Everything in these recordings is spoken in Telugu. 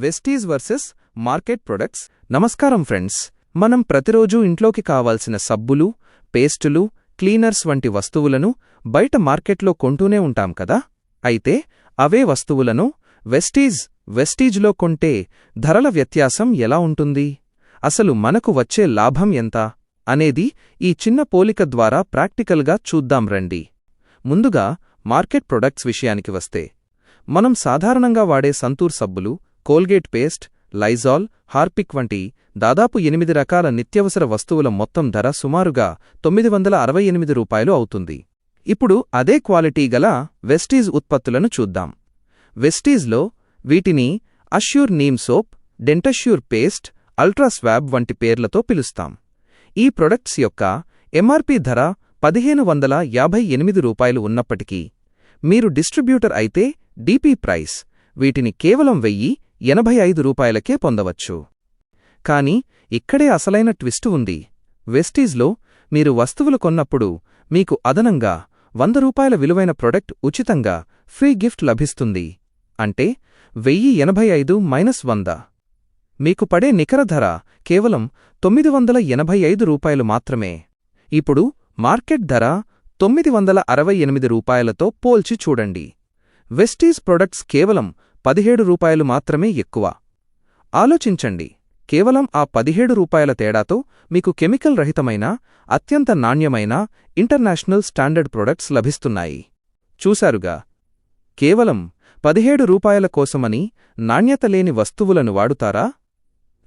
Vestige versus market products. నమస్కారం ఫ్రెండ్స్. మనం ప్రతిరోజూ ఇంట్లోకి కావాల్సిన సబ్బులు, పేస్టులు, క్లీనర్స్ వంటి వస్తువులను బయట మార్కెట్లో కొంటూనే ఉంటాం కదా. అయితే అవే వస్తువులను వెస్టీజ్లో కొంటే ధరల వ్యత్యాసం ఎలా ఉంటుంది, అసలు మనకు వచ్చే లాభం ఎంత అనేది ఈ చిన్న పోలిక ద్వారా ప్రాక్టికల్గా చూద్దాం రండి. ముందుగా మార్కెట్ ప్రొడక్ట్స్ విషయానికి వస్తే, మనం సాధారణంగా వాడే సంతూర్ సబ్బులు, కోల్గేట్ పేస్ట్, లైజాల్, హార్పిక్ వంటి దాదాపు 8 రకాల నిత్యవసర వస్తువుల మొత్తం ధర సుమారుగా రూ. 968 అవుతుంది. ఇప్పుడు అదే క్వాలిటీ గల వెస్టీజ్ ఉత్పత్తులను చూద్దాం. వెస్టీజ్లో వీటిని assure neem soap, Dentassure paste, ultra swab వంటి పేర్లతో పిలుస్తాం. ఈ ప్రొడక్ట్స్ యొక్క ఎంఆర్పి ధర రూ. 1558 ఉన్నప్పటికీ మీరు డిస్ట్రిబ్యూటర్ అయితే డీపీ ప్రైస్ వీటిని కేవలం రూ. 1085కే పొందవచ్చు. కానీ ఇక్కడే అసలైన ట్విస్టు ఉంది. వెస్టీజ్లో మీరు వస్తువులు కొన్నప్పుడు మీకు అదనంగా రూ. 100 విలువైన ప్రొడక్ట్ ఉచితంగా ఫ్రీ గిఫ్ట్ లభిస్తుంది. అంటే 1085 మీకు పడే నికర ధర కేవలం రూ. 985 మాత్రమే. ఇప్పుడు మార్కెట్ ధర రూ. 968తో పోల్చి చూడండి. వెస్టీజ్ ప్రొడక్ట్స్ కేవలం రూ. 17 మాత్రమే ఎక్కువ. ఆలోచించండి, కేవలం ఆ రూ. 17 తేడాతో మీకు కెమికల్ రహితమైన, అత్యంత నాణ్యమైన ఇంటర్నేషనల్ స్టాండర్డ్ ప్రొడక్ట్స్ లభిస్తున్నాయి. చూశారుగా, కేవలం రూ. 17 కోసమని నాణ్యత లేని వస్తువులను వాడుతారా,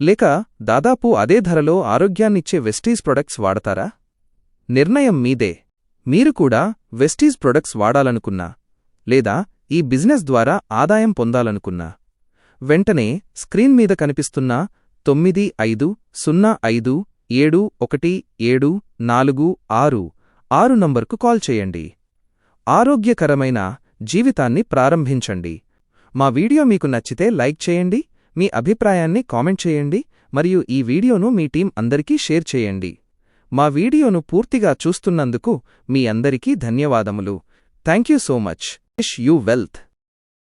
లేక దాదాపు అదే ధరలో ఆరోగ్యాన్నిచ్చే వెస్టీజ్ ప్రొడక్ట్స్ వాడతారా? నిర్ణయం మీదే. మీరు కూడా వెస్టీజ్ ప్రొడక్ట్స్ వాడాలనుకున్నా, లేదా ఈ బిజినెస్ ద్వారా ఆదాయం పొందాలనుకున్నా, వెంటనే స్క్రీన్ మీద కనిపిస్తున్న 9557177466 నంబర్కు కాల్ చేయండి. ఆరోగ్యకరమైన జీవితాన్ని ప్రారంభించండి. మా వీడియో మీకు నచ్చితే లైక్ చేయండి, మీ అభిప్రాయాన్ని కామెంట్ చేయండి, మరియు ఈ వీడియోను మీ టీం అందరికీ షేర్ చేయండి. మా వీడియోను పూర్తిగా చూస్తున్నందుకు మీ అందరికీ ధన్యవాదములు. Thank you so much. Wish you wealth.